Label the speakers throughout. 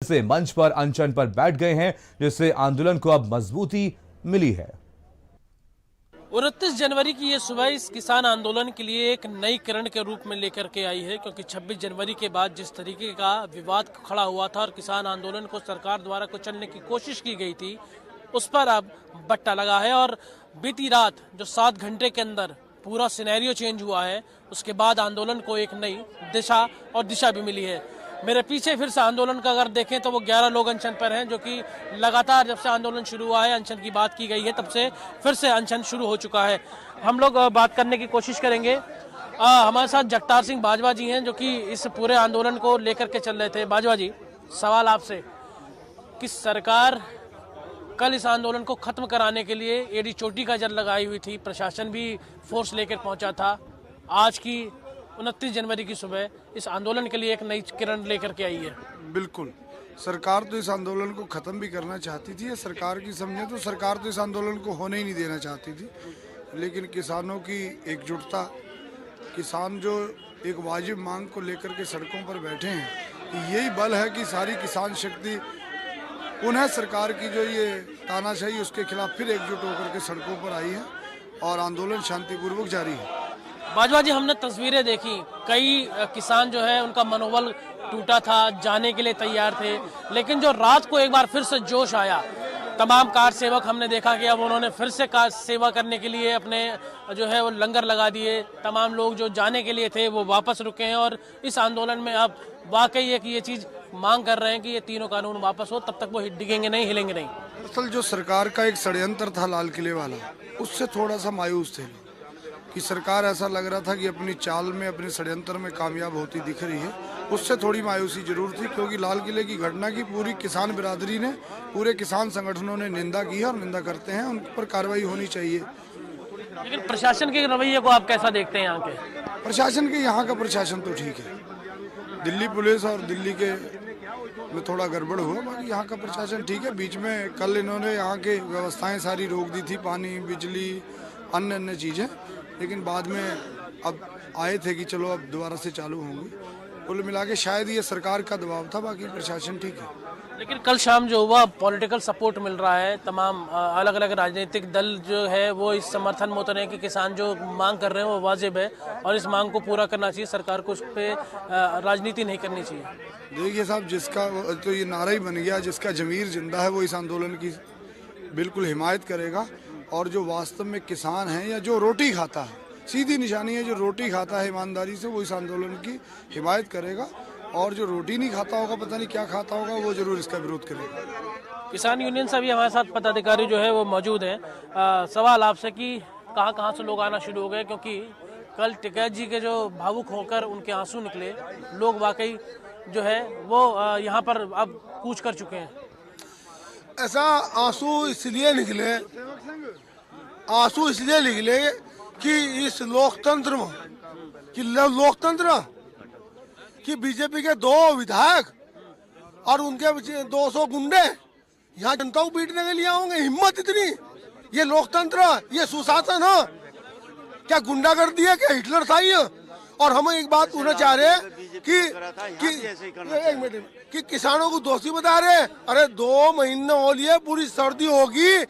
Speaker 1: से मंच पर अनशन पर बैठ गए हैं, जिससे आंदोलन को अब मजबूती मिली है।
Speaker 2: 29 जनवरी की ये सुबह इस किसान आंदोलन के लिए एक नई किरण के रूप में लेकर के आई है, क्योंकि 26 जनवरी के बाद जिस तरीके का विवाद खड़ा हुआ था और किसान आंदोलन को सरकार द्वारा कुचलने की कोशिश की गई थी, उस पर अब बट्टा लगा है। और बीती रात जो 7 घंटे के अंदर पूरा सिनेरियो चेंज हुआ है, उसके बाद आंदोलन को एक नई दिशा और दिशा भी मिली है। मेरे पीछे फिर से आंदोलन का अगर देखें तो वो 11 लोग अनशन पर हैं, जो कि लगातार जब से आंदोलन शुरू हुआ है, अनशन की बात की गई है, तब से फिर से अनशन शुरू हो चुका है। हम लोग बात करने की कोशिश करेंगे। हमारे साथ जगतार सिंह बाजवा जी हैं, जो कि इस पूरे आंदोलन को लेकर के चल रहे थे। बाजवा जी, सवाल आपसे कि सरकार कल इस आंदोलन को खत्म कराने के लिए एड़ी चोटी का जल लगाई हुई थी, प्रशासन भी फोर्स लेकर पहुंचा था। आज की 29 जनवरी की सुबह इस आंदोलन के लिए एक नई किरण लेकर के आई है।
Speaker 3: बिल्कुल, सरकार तो इस आंदोलन को ख़त्म भी करना चाहती थी। सरकार की समझे तो सरकार तो इस आंदोलन को होने ही नहीं देना चाहती थी, लेकिन किसानों की एकजुटता, किसान जो एक वाजिब मांग को लेकर के सड़कों पर बैठे हैं, यही बल है कि सारी किसान शक्ति पुनः सरकार की जो ये तानाशाही उसके खिलाफ फिर एकजुट होकर के सड़कों पर आई है और आंदोलन शांतिपूर्वक जारी है।
Speaker 2: बाजवा जी, हमने तस्वीरें देखी, कई किसान जो है उनका मनोबल टूटा था, जाने के लिए तैयार थे, लेकिन जो रात को एक बार फिर से जोश आया, तमाम कार सेवक हमने देखा कि अब उन्होंने फिर से कार सेवा करने के लिए अपने जो है वो लंगर लगा दिए। तमाम लोग जो जाने के लिए थे वो वापस रुके हैं और इस आंदोलन में अब वाकई है कि ये चीज़ मांग कर रहे हैं कि ये तीनों कानून वापस हो, तब तक वो डिगेंगे नहीं, हिलेंगे नहीं।
Speaker 3: दरअसल जो सरकार का एक षड्यंत्र था लाल किले वाला, उससे थोड़ा सा मायूस थे कि सरकार ऐसा लग रहा था कि अपनी चाल में, अपने षड्यंत्र में कामयाब होती दिख रही है। उससे थोड़ी मायूसी जरूर थी, क्योंकि लाल किले की घटना की पूरी किसान बिरादरी ने, पूरे किसान संगठनों ने निंदा की है और निंदा करते हैं, उन पर कार्रवाई होनी चाहिए।
Speaker 2: लेकिन प्रशासन के रवैये को आप कैसा देखते हैं? यहाँ के
Speaker 3: प्रशासन के, यहाँ का प्रशासन तो ठीक है, दिल्ली पुलिस और दिल्ली के में थोड़ा गड़बड़ हुआ, बाकी यहाँ का प्रशासन ठीक है। बीच में कल इन्होंने यहाँ के व्यवस्थाएं सारी रोक दी थी, पानी, बिजली, अन्य अन्य चीज़ें, लेकिन बाद में अब आए थे कि चलो अब दोबारा से चालू होंगी। कुल मिला के शायद ये सरकार का दबाव था, बाकी प्रशासन ठीक है।
Speaker 2: लेकिन कल शाम जो हुआ, पॉलिटिकल सपोर्ट मिल रहा है, तमाम अलग अलग राजनीतिक दल जो है वो इस समर्थन में उतरे हैं कि किसान जो मांग कर रहे हैं वो वाजिब है और इस मांग को पूरा करना चाहिए, सरकार को उस पर राजनीति नहीं करनी चाहिए।
Speaker 3: देखिए साहब, जिसका तो ये नारा ही बन गया, जिसका जमीर जिंदा है वो इस आंदोलन की बिल्कुल हिमायत करेगा, और जो वास्तव में किसान है या जो रोटी खाता है, सीधी निशानी है, जो रोटी खाता है ईमानदारी से, वो इस आंदोलन की हिमायत करेगा, और जो रोटी नहीं खाता होगा, पता नहीं क्या खाता होगा, वो जरूर इसका विरोध करेगा।
Speaker 2: किसान यूनियन से भी हमारे साथ पदाधिकारी जो है वो मौजूद हैं। सवाल आपसे कि कहाँ से लोग आना शुरू हो गए, क्योंकि कल टिकैत जी के जो भावुक होकर उनके आंसू निकले, लोग वाकई जो है वो यहाँ पर अब कूच कर चुके हैं।
Speaker 4: ऐसा आंसू इसलिए निकले कि इस लोकतंत्र में कि बीजेपी के 2 विधायक और उनके 200 गुंडे यहाँ जनता को पीटने के लिए होंगे। हिम्मत इतनी! ये लोकतंत्र, ये सुशासन है क्या? गुंडागर्दी है क्या? हिटलर था ये। और हम एक बात पूछना चाह रहे हैं कि किसानों को दोषी बता रहे। अरे 2 महीने हो लिए, पूरी सर्दी होगी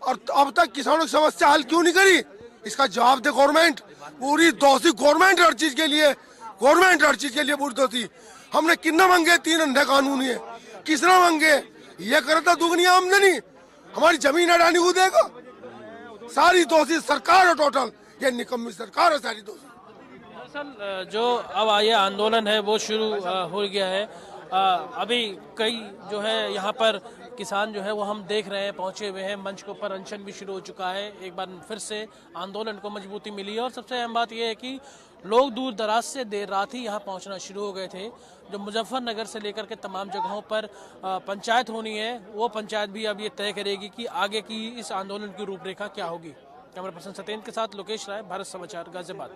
Speaker 4: और अब तक किसानों की समस्या हल क्यों नहीं करी? इसका जवाब दे गवर्नमेंट। पूरी दोषी गवर्नमेंट हर चीज के लिए, पूरी दोषी। हमने कितना मांगे? 3 अंधे कानून है, किसने मांगे? ये करता दुगनी आमदनी, हमारी जमीन अडानी को देगा। सारी दोषी सरकार है, टोटल ये निकम्मी सरकार है, सारी दोषी।
Speaker 2: दरअसल जो अब ये आंदोलन है वो शुरू हो गया है। अभी कई जो है यहाँ पर किसान जो है वो हम देख रहे हैं पहुंचे हुए हैं, मंच के ऊपर अनशन भी शुरू हो चुका है। एक बार फिर से आंदोलन को मजबूती मिली है और सबसे अहम बात यह है कि लोग दूर दराज से देर रात ही यहाँ पहुँचना शुरू हो गए थे। जो मुजफ्फरनगर से लेकर के तमाम जगहों पर पंचायत होनी है, वो पंचायत भी अब ये तय करेगी कि आगे की इस आंदोलन की रूपरेखा क्या होगी। कैमरा पर्सन सत्येंद्र के साथ लोकेश राय, भारत समाचार, गाजियाबाद।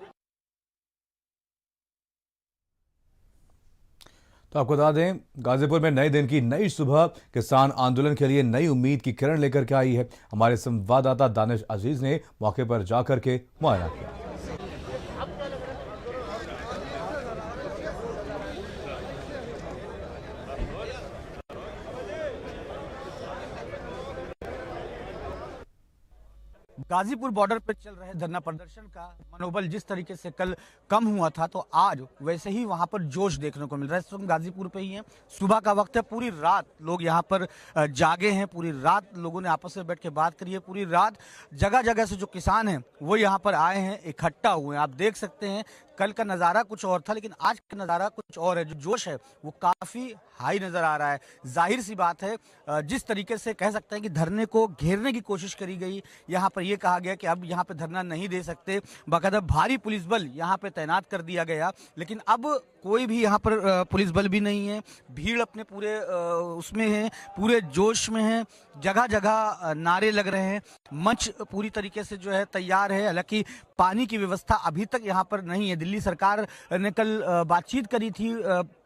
Speaker 1: तो आपको बता दें, गाजीपुर में नए दिन की नई सुबह किसान आंदोलन के लिए नई उम्मीद की किरण लेकर के आई है। हमारे संवाददाता दानिश अजीज ने मौके पर जाकर के मुआयना किया।
Speaker 5: गाजीपुर बॉर्डर पर चल रहे धरना प्रदर्शन का मनोबल जिस तरीके से कल कम हुआ था, तो आज वैसे ही वहां पर जोश देखने को मिल रहा है। इस वक्त गाजीपुर पे ही है, सुबह का वक्त है, पूरी रात लोग यहां पर जागे हैं, पूरी रात लोगों ने आपस में बैठ के बात करी है, पूरी रात जगह जगह से जो किसान हैं वो यहां पर आए हैं, इकट्ठा हुए हैं। आप देख सकते हैं कल का नज़ारा कुछ और था, लेकिन आज का नज़ारा कुछ और है। जो जोश है वो काफ़ी हाई नज़र आ रहा है। जाहिर सी बात है, जिस तरीके से कह सकते हैं कि धरने को घेरने की कोशिश करी गई, यहाँ पर ये कहा गया कि अब यहाँ पे धरना नहीं दे सकते, बाकायदा भारी पुलिस बल यहाँ पे तैनात कर दिया गया, लेकिन अब कोई भी यहाँ पर पुलिस बल भी नहीं है। भीड़ अपने पूरे उसमें है, पूरे जोश में है, जगह जगह नारे लग रहे हैं, मंच पूरी तरीके से जो है तैयार है। हालांकि पानी की व्यवस्था अभी तक यहाँ पर नहीं है। दिल्ली सरकार ने कल बातचीत करी थी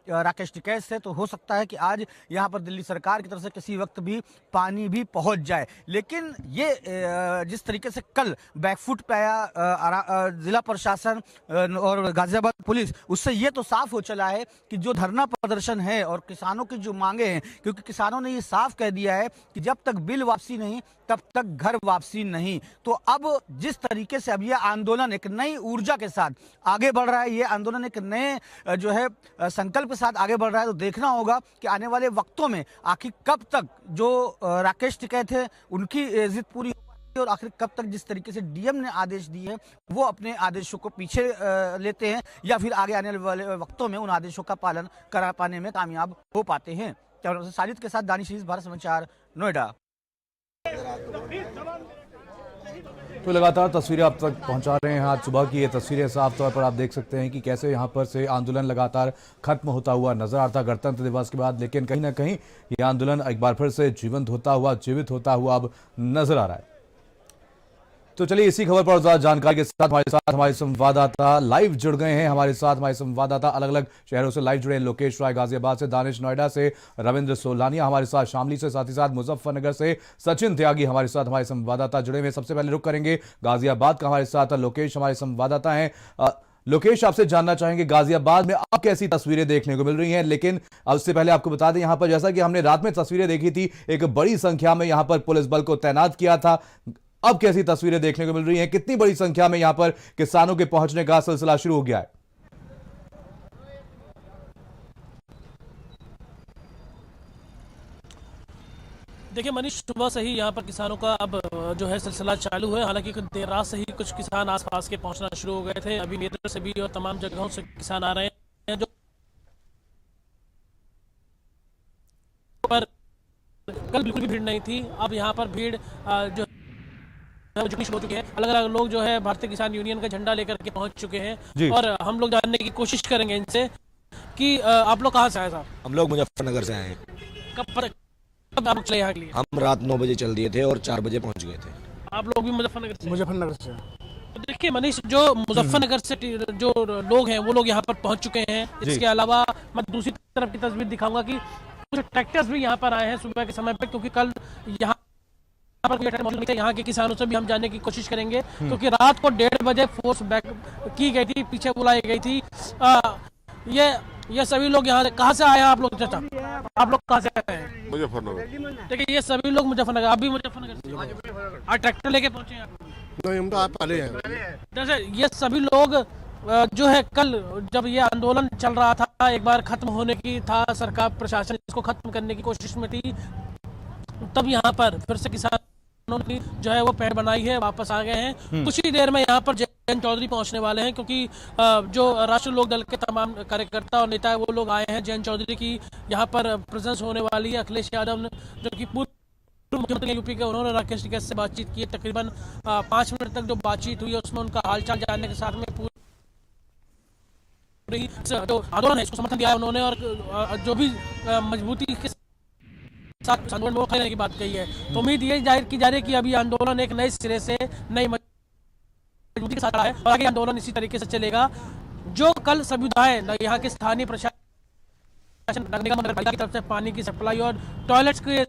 Speaker 5: राकेश टिकैत से, तो हो सकता है कि आज यहाँ पर दिल्ली सरकार की तरफ से किसी वक्त भी पानी भी पहुँच जाए। लेकिन ये जिस तरीके से कल बैकफुट पे आया जिला प्रशासन और गाजियाबाद पुलिस, उससे ये तो साफ हो चला है कि जो धरना प्रदर्शन है और किसानों की जो मांगे हैं, क्योंकि किसानों ने ये साफ कह दिया है कि जब तक बिल वापसी नहीं तब तक घर वापसी नहीं। तो अब जिस तरीके से अब ये आंदोलन एक नई ऊर्जा के साथ आगे बढ़ रहा है, ये आंदोलन एक नए जो है संकल्प के साथ आगे बढ़ रहा है, तो देखना होगा कि आने वाले वक्तों में आखिर कब तक जो राकेश टिकैत थे उनकी जिद पूरी और आखिर कब तक जिस तरीके से डीएम ने आदेश दिए वो अपने आदेशों को पीछे लेते हैं, या फिर आगे आने वाले वक्तों में उन आदेशों का पालन करा पाने में कामयाब हो पाते हैं। कैमरा पर्सन साजिद के साथ दानिश अजीज, भारत समाचार, नोएडा।
Speaker 1: तो लगातार तस्वीरें आप तक पहुंचा रहे हैं। आज सुबह की ये तस्वीरें साफ तौर पर आप देख सकते हैं कि कैसे यहां पर से आंदोलन लगातार खत्म होता हुआ नजर आता गणतंत्र दिवस के बाद, लेकिन कहीं ना कहीं ये आंदोलन एक बार फिर से जीवित होता हुआ अब नजर आ रहा है। तो चलिए इसी खबर पर ज्यादा जानकारी के साथ हमारे संवाददाता लाइव जुड़ गए हैं। हमारे साथ हमारे संवाददाता अलग अलग शहरों से लाइव जुड़े हैं। लोकेश राय गाजियाबाद से, दानिश नोएडा से, रविंद्र सोलानिया हमारे साथ शामली से, साथ ही साथ मुजफ्फरनगर से सचिन त्यागी हमारे साथ हमारे संवाददाता जुड़े हुए। सबसे पहले रुख करेंगे गाजियाबाद का, हमारे साथ लोकेश हमारे संवाददाता हैं। लोकेश, आपसे जानना चाहेंगे गाजियाबाद में अब कैसी तस्वीरें देखने को मिल रही हैं, लेकिन उससे पहले आपको बता दें यहाँ पर जैसा कि हमने रात में तस्वीरें देखी थी, एक बड़ी संख्या में यहाँ पर पुलिस बल को तैनात किया था। अब कैसी तस्वीरें देखने को मिल रही हैं, कितनी बड़ी संख्या में यहां पर किसानों के पहुंचने का सिलसिला शुरू हो गया है?
Speaker 2: देखिए मनीष, सुबह से ही यहाँ पर किसानों का अब जो है सिलसिला चालू है। हालांकि कुछ देर रात से ही कुछ किसान आसपास के पहुंचना शुरू हो गए थे। अभी मेरठ से भी और तमाम जगहों से किसान आ रहे हैं, जो पर कल बिल्कुल भी भीड़ नहीं थी। अब यहाँ पर भीड़ जो जुटी हो चुके हैं। अलग अलग लोग जो है भारतीय किसान यूनियन का झंडा लेकर के पहुंच चुके हैं, और हम लोग जानने की कोशिश करेंगे इनसे कि आप लोग कहाँ से आए साहब?
Speaker 6: हम लोग मुजफ्फरनगर से आए हैं।
Speaker 2: कब आप चले यहाँ के लिए?
Speaker 6: हम रात 9 बजे चल दिए थे और 4 बजे पहुंच गए थे।
Speaker 2: आप लोग भी मुजफ्फरनगर से?
Speaker 5: मुजफ्फरनगर से।
Speaker 2: तो देखिए मनीष, जो मुजफ्फरनगर से जो लोग हैं वो लोग यहाँ पर पहुंच चुके हैं। इसके अलावा मैं दूसरी तरफ की तस्वीर दिखाऊंगा कि कुछ ट्रैक्टर्स भी यहाँ पर आए हैं सुबह के समय पे, क्योंकि कल यहाँ पर यहाँ के किसानों से भी हम जानने की कोशिश करेंगे, क्योंकि रात को 1:30 बजे फोर्स बैक की गई थी, पीछे बुलाई गई थी। ये सभी लोग यहाँ से कहाँ से आए हैं आप लोग? चाचा, आप लोग कहाँ से आए हैं?
Speaker 7: मुजफ्फरनगर।
Speaker 2: देखिए ये सभी लोग मुजफ्फरनगर, आप भी मुजफ्फरनगर से आज ट्रैक्टर लेके पहुंचे हैं?
Speaker 7: नहीं, हम तो आप पहले हैं।
Speaker 2: जैसे ये सभी लोग जो है कल जब ये आंदोलन चल रहा था, एक बार खत्म होने की था, सरकार प्रशासन इसको खत्म करने की कोशिश में थी, तब यहाँ पर फिर से किसानों ने जो है वो पैड़ बनाई है, वापस आ गए हैं। कुछ ही देर में यहाँ पर जयंत चौधरी पहुंचने वाले हैं, क्योंकि जो राष्ट्रीय लोक दल के तमाम कार्यकर्ता और नेता है वो लोग आए हैं। जयंत चौधरी की यहाँ पर प्रेजेंस होने वाली है। अखिलेश यादव ने, जो कि पूर्व मुख्यमंत्री यूपी के, उन्होंने राकेश टिकैत से बातचीत की। तकरीबन 5 मिनट तक जो बातचीत हुई उसमें उनका हालचाल जानने के साथ में पूरी जो आंदोलन है इसको समर्थन दिया उन्होंने, और जो भी मजबूती के साथ आंदोलन में खड़े की बात कही है। तो उम्मीद ये जाहिर की जा रही है कि अभी आंदोलन एक नए सिरे से नई मजबूती के साथ खड़ा है, और आगे आंदोलन इसी तरीके से चलेगा। जो कल सुविधाएं यहाँ के स्थानीय प्रशासन नगर निगम की तरफ से पानी की सप्लाई और टॉयलेट्स के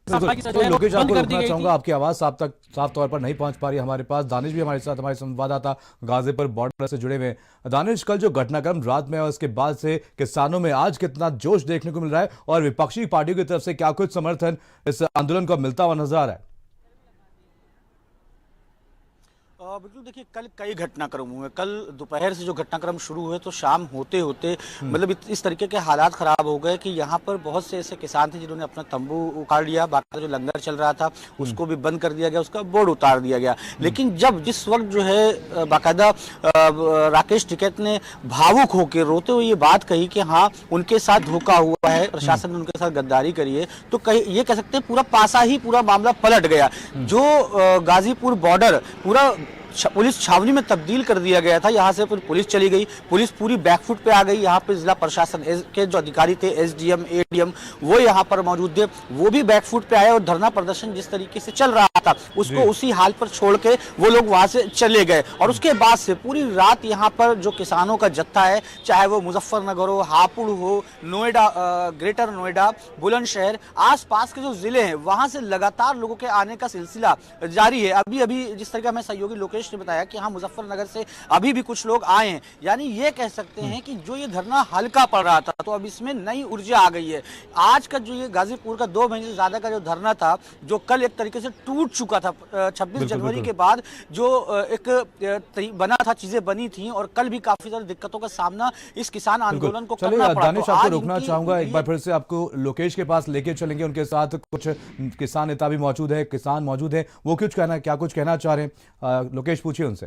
Speaker 1: तो लोकेश, आपको रोकना चाहूंगा, आपकी आवाज साफ तौर पर नहीं पहुंच पा रही हमारे पास। दानिश भी हमारे साथ, हमारे संवाददाता गाजीपुर बॉर्डर से जुड़े हुए। दानिश, कल जो घटनाक्रम रात में और उसके बाद से किसानों में आज कितना जोश देखने को मिल रहा है, और विपक्षी पार्टियों की तरफ से क्या कुछ समर्थन इस आंदोलन को मिलता हुआ नजर आ रहा है?
Speaker 5: बिल्कुल, देखिए कल कई घटनाक्रम हुए। कल दोपहर से जो घटनाक्रम शुरू हुए तो शाम होते होते मतलब इस तरीके के हालात खराब हो गए कि यहाँ पर बहुत से ऐसे किसान थे जिन्होंने अपना तंबू उखाड़ लिया, बाकी जो लंगर चल रहा था उसको भी बंद कर दिया गया, उसका बोर्ड उतार दिया गया। लेकिन जिस वक्त जो है बाकायदा राकेश टिकैत ने भावुक होकर रोते हुए ये बात कही कि हाँ उनके साथ धोखा हुआ है, प्रशासन ने उनके साथ गद्दारी करी है, तो कहीं ये कह सकते हैं पूरा पासा ही पूरा मामला पलट गया। जो गाजीपुर बॉर्डर पूरा पुलिस छावनी में तब्दील कर दिया गया था, यहाँ से फिर पुलिस चली गई, पुलिस पूरी बैकफुट पे आ गई। यहाँ पे जिला प्रशासन के जो अधिकारी थे, एसडीएम, एडीएम, वो यहाँ पर मौजूद थे, वो भी बैकफुट पे आए और धरना प्रदर्शन जिस तरीके से चल रहा था उसको उसी हाल पर छोड़ के वो लोग वहां से चले गए। और उसके बाद से पूरी रात यहाँ पर जो किसानों का जत्था है, चाहे वो मुजफ्फरनगर हो, हापुड़ हो, नोएडा, ग्रेटर नोएडा, बुलंदशहर, आसपास के जो जिले हैं वहां से लगातार लोगों के आने का सिलसिला जारी है। अभी अभी जिस तरह का हमें सहयोगी लोकेश ने बताया कि हाँ मुजफ्फरनगर से अभी भी कुछ लोग आए हैं, यानी ये कह सकते हैं कि जो ये धरना हल्का पड़ रहा था तो अब इसमें नई ऊर्जा आ गई है। आज का जो ये गाजीपुर का 2 महीने से ज्यादा का जो धरना था, जो कल एक तरीके से टूट चुका था 26 जनवरी के बाद जो एक बना था, चीजें बनी थी, और कल भी काफी सारी दिक्कतों का सामना इस किसान आंदोलन को करना पड़ा।
Speaker 1: दानिश, आपको रोकना चाहूंगा, एक बार फिर से आपको लोकेश के पास लेके चलेंगे, उनके साथ कुछ किसान नेता भी मौजूद है, किसान मौजूद है, वो कुछ कहना चाह रहे हैं। लोकेश, पूछिए उनसे।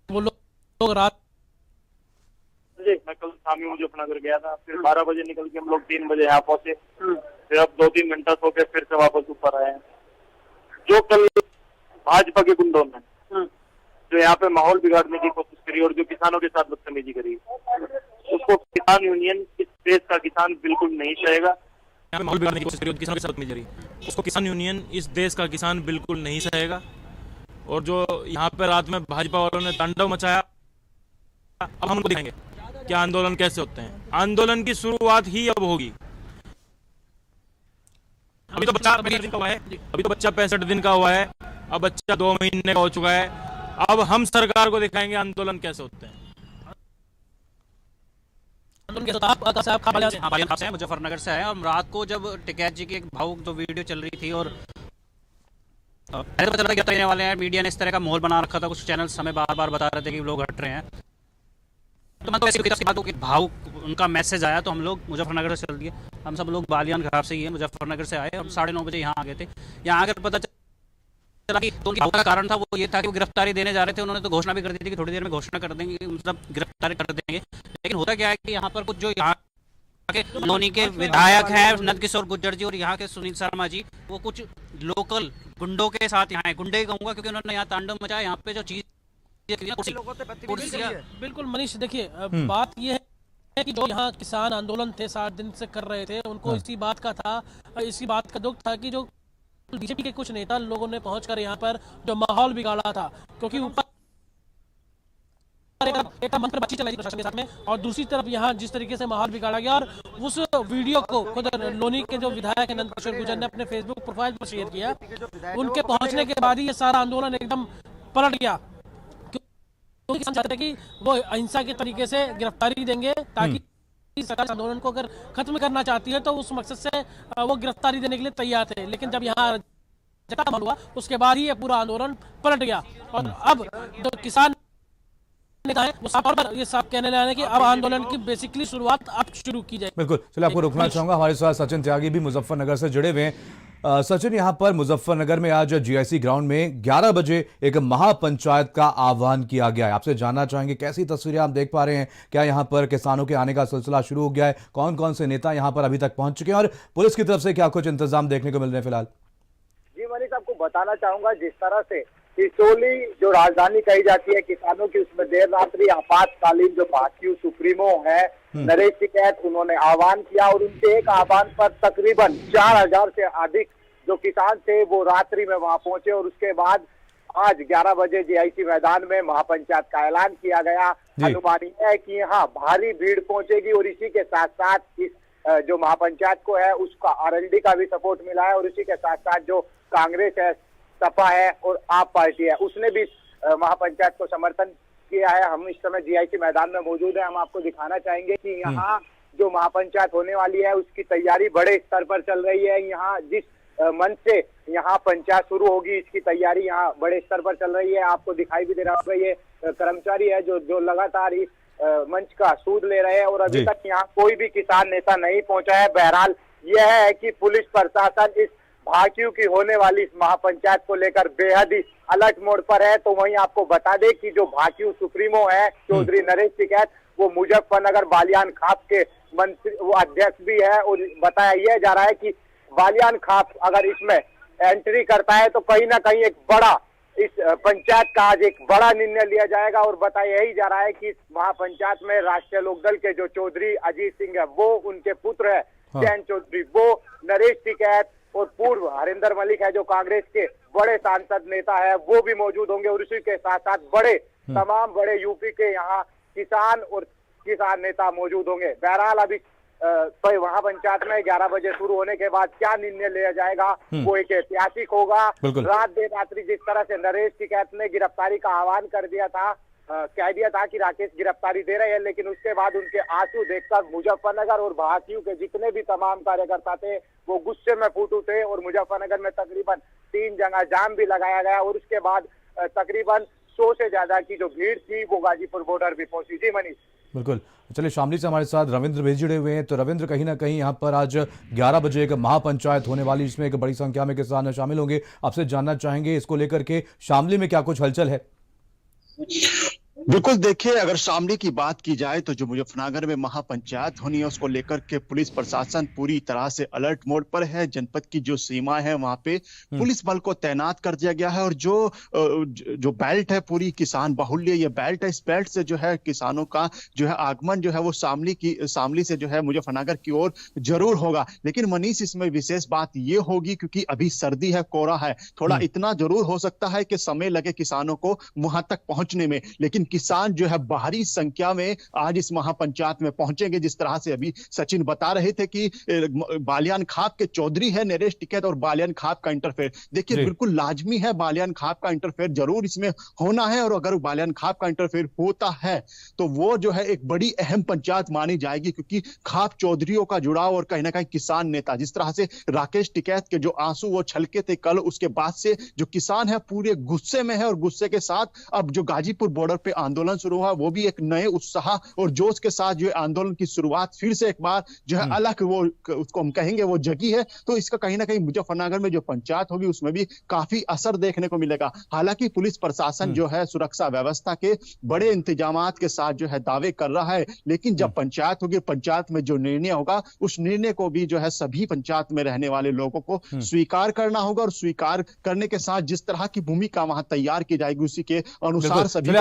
Speaker 2: वो लोग रात
Speaker 8: मैं कल शाम में मुजफ्फरनगर गया था, फिर 12 बजे निकल के हम लोग 3 बजे यहाँ पहुंचे, फिर अब 2-3 घंटा सो के फिर से वापस ऊपर आए हैं। जो कल भाजपा के गुंडों ने जो यहाँ पे माहौल बिगाड़ने की कोशिश करी और जो किसानों के साथ बदतमीजी करी, उसको किसान यूनियन, इस देश का किसान बिल्कुल नहीं सहेगा।
Speaker 9: यहाँ पे माहौल बिगाड़ने की कोशिश करी, किसानों के साथ बदतमीजी करी, उसको किसान यूनियन, इस देश का किसान बिल्कुल नहीं सहेगा। और जो यहाँ पे रात में भाजपा वालों ने तांडव मचाया, अब हम उनको दिखाएंगे कि आंदोलन कैसे होते हैं। आंदोलन की शुरुआत ही अब होगी। अभी तो बच्चा 65 दिन का हुआ है, अभी तो बच्चा 65 दिन का हुआ है, अब बच्चा 2 महीने का हो चुका है। अब हम सरकार को दिखाएंगे आंदोलन कैसे होते हैं।
Speaker 10: मुजफ्फरनगर से आए, और रात को जब टिकैत जी की एक भावुक तो वीडियो चल रही थी और पता लगा गिरफ्तार वाले हैं, मीडिया ने इस तरह का माहौल बना रखा था, कुछ चैनल्स हमें बार बार बता रहे थे कि लोग हट रहे हैं, तो मैं तो ऐसी बातों की भावुक उनका मैसेज आया तो हम लोग मुजफ्फरनगर से चल दिए। हम सब लोग बालियान घाट से ही है, मुजफ्फरनगर से आए और 9:30 बजे यहाँ आ गए थे। यहाँ आकर पता चला कि तो उनकी भावुक का कारण था वो ये था कि वो गिरफ्तारी देने जा रहे थे। उन्होंने तो घोषणा भी कर दी थी कि थोड़ी देर में घोषणा कर देंगे, मतलब गिरफ्तारी कर देंगे। लेकिन होता क्या है कि यहाँ पर कुछ जो यहाँ के लोनी के विधायक हैं नंदकिशोर गुर्जर जी और यहाँ के सुनील शर्मा जी, वो कुछ लोकल गुंडों के साथ यहाँ है, गुंडे ही कहूँगा क्योंकि उन्होंने यहाँ तांडव मचाया। यहाँ पे जो चीज
Speaker 2: बिल्कुल मनीष, देखिए बात यह है कि जो यहाँ किसान आंदोलन थे 60 दिन से कर रहे थे, उनको इसी बात का दुख था कि जो बीजेपी के कुछ नेता लोगों ने पहुंचकर यहाँ पर जो माहौल बिगाड़ा था, क्योंकि ऊपर एक मंत्र बातचीत चलाई प्रशासन के साथ में, और दूसरी तरफ यहाँ जिस तरीके से माहौल बिगाड़ा गया, और उस वीडियो को खुद लोनी के जो विधायक नंदकिशोर गुर्जर ने अपने फेसबुक प्रोफाइल पर शेयर किया। उनके पहुंचने के बाद ही ये सारा आंदोलन एकदम पलट गया, क्योंकि किसान चाहते थे कि वो अहिंसा के तरीके से गिरफ्तारी देंगे, ताकि सरकार आंदोलन को अगर खत्म करना चाहती है तो उस मकसद से वो गिरफ्तारी देने के लिए तैयार थे। लेकिन जब यहाँ हुआ उसके बाद ही ये पूरा आंदोलन पलट गया, और अब जो किसान नेता है वो साफ तौर पर ये साफ कहने लगे कि अब आंदोलन की बेसिकली शुरुआत अब शुरू की जाए।
Speaker 1: बिल्कुल, चलिए आपको रोकना चाहूंगा, हमारे साथ सचिन त्यागी भी मुजफ्फरनगर से जुड़े हुए हैं। सचिन, यहाँ पर मुजफ्फरनगर में आज जीआईसी ग्राउंड में 11 बजे एक महापंचायत का आह्वान किया गया है। आपसे जानना चाहेंगे कैसी तस्वीरें आप देख पा रहे हैं, क्या यहाँ पर किसानों के आने का सिलसिला शुरू हो गया है, कौन कौन से नेता यहाँ पर अभी तक पहुंच चुके हैं, और पुलिस की तरफ से क्या कुछ इंतजाम देखने को मिल रहे हैं फिलहाल?
Speaker 11: जी मनीष, आपको बताना चाहूंगा, जिस तरह से सिसोली जो राजधानी कही जाती है किसानों की, उसमें देर रात्रि आपातकालीन जो पार्टी सुप्रीमो है नरेश टिकैत, उन्होंने आह्वान किया, और उनके एक आह्वान पर तकरीबन 4000 से अधिक जो किसान थे वो रात्रि में वहां पहुंचे, और उसके बाद आज 11 बजे जीआईसी मैदान में महापंचायत का ऐलान किया गया। अनुमानित है कि यहाँ भारी भीड़ पहुंचेगी, और इसी के साथ साथ इस जो महापंचायत को है उसका आरएलडी का भी सपोर्ट मिला है, और इसी के साथ साथ जो कांग्रेस है, सपा है और आप पार्टी है, उसने भी महापंचायत को समर्थन किया है। हम इस समय जीआईसी मैदान में मौजूद है, हम आपको दिखाना चाहेंगे कि यहाँ जो महापंचायत होने वाली है उसकी तैयारी बड़े स्तर पर चल रही है। यहाँ जिस मंच से यहाँ पंचायत शुरू होगी इसकी तैयारी यहाँ बड़े स्तर पर चल रही है। आपको दिखाई भी दे रहा होगा ये कर्मचारी है जो लगातार इस मंच का सूद ले रहे हैं और अभी तक यहाँ कोई भी किसान नेता नहीं पहुंचा है। बहरहाल यह है कि पुलिस प्रशासन इस भाकियू की होने वाली इस महापंचायत को लेकर बेहद ही अलर्ट मोड पर है। तो वहीं आपको बता दें कि जो भाकियू सुप्रीमो है चौधरी नरेश टिकैत, वो मुजफ्फरनगर बालियान खाप के मंत्री वो अध्यक्ष भी है और बताया यह जा रहा है कि बालियान खाप अगर इसमें एंट्री करता है तो कहीं ना कहीं एक बड़ा इस पंचायत का आज एक बड़ा निर्णय लिया जाएगा। और बताया यही जा रहा है कि इस महापंचायत में राष्ट्रीय लोकदल के जो चौधरी अजीत सिंह है वो उनके पुत्र है जैन चौधरी, वो नरेश टिकैत और पूर्व हरिंदर मलिक है जो कांग्रेस के बड़े सांसद नेता है वो भी मौजूद होंगे और इसी के साथ साथ बड़े तमाम बड़े यूपी के यहाँ किसान नेता मौजूद होंगे। बहरहाल अभी तो वहाँ पंचायत में 11 बजे शुरू होने के बाद क्या निर्णय लिया जाएगा वो एक ऐतिहासिक होगा। रात देर रात्रि जिस तरह से नरेश टिकैत ने गिरफ्तारी का आह्वान कर दिया था, कह दिया था कि राकेश गिरफ्तारी दे रहे हैं, लेकिन उसके बाद उनके आंसू देखकर मुजफ्फरनगर और भाकियू के जितने भी तमाम कार्यकर्ता थे वो गुस्से में फूट उठे और मुजफ्फरनगर में तकरीबन 3 जगह जाम भी लगाया गया और उसके बाद तकरीबन 100 से ज्यादा की जो भीड़ थी वो गाजीपुर बॉर्डर भी पहुंची। जी मनीष।
Speaker 1: बिल्कुल, चलिए शामली से हमारे साथ रविंद्र भी जुड़े हुए हैं। तो रविंद्र, कहीं ना कहीं यहाँ पर आज 11 बजे एक महापंचायत होने वाली, जिसमें एक बड़ी संख्या में किसान शामिल होंगे। आपसे जानना चाहेंगे इसको लेकर के शामली में क्या कुछ हलचल है?
Speaker 12: बिल्कुल, देखिए, अगर शामली की बात की जाए तो जो मुजफ्फरनगर में महापंचायत होनी है उसको लेकर के पुलिस प्रशासन पूरी तरह से अलर्ट मोड पर है। जनपद की जो सीमा है वहां पे पुलिस बल को तैनात कर दिया गया है और जो बेल्ट है पूरी किसान बाहुल्य ये बेल्ट है, इस बेल्ट से जो है किसानों का जो है आगमन जो है वो शामली से जो है मुजफ्फरनगर की ओर जरूर होगा। लेकिन मनीष, इसमें विशेष बात ये होगी क्योंकि अभी सर्दी है, कोहरा है, थोड़ा इतना जरूर हो सकता है कि समय लगे किसानों को वहां तक पहुंचने में, लेकिन किसान जो है बाहरी संख्या में आज इस महापंचायत में पहुंचेंगे। जिस तरह से अभी सचिन बता रहे थे कि बालियान खाप के चौधरी है नरेश टिकैत और बालियान खाप का इंटरफेयर, देखिए बिल्कुल लाजमी है, बालियान खाप का इंटरफेयर जरूर इसमें होना है और अगर बालियान खाप का इंटरफेयर होता है तो वो जो है एक बड़ी अहम पंचायत मानी जाएगी क्योंकि खाप चौधरियों का जुड़ाव और कहीं ना कहीं किसान नेता, जिस तरह से राकेश टिकैत के जो आंसू वो छलके थे कल, उसके बाद से जो किसान है पूरे गुस्से में है और गुस्से के साथ अब जो गाजीपुर बॉर्डर पे आंदोलन शुरू हुआ वो भी एक नए उत्साह और जोश के साथ जो आंदोलन की शुरुआत फिर से एक बार जो है अलग वो उसको हम कहेंगे वो जगी है। तो इसका कहीं ना कहीं मुजफ्फरनगर में जो पंचायत होगी उसमें भी काफी असर देखने को मिलेगा। हालांकि पुलिस प्रशासन जो है सुरक्षा व्यवस्था के बड़े इंतजामात के साथ जो है दावे कर रहा है, लेकिन जब पंचायत होगी, पंचायत में जो निर्णय होगा उस निर्णय को भी जो है सभी पंचायत में रहने वाले लोगों को स्वीकार करना होगा और स्वीकार करने के साथ जिस तरह की भूमिका वहां तैयार की जाएगी उसी के अनुसार सभी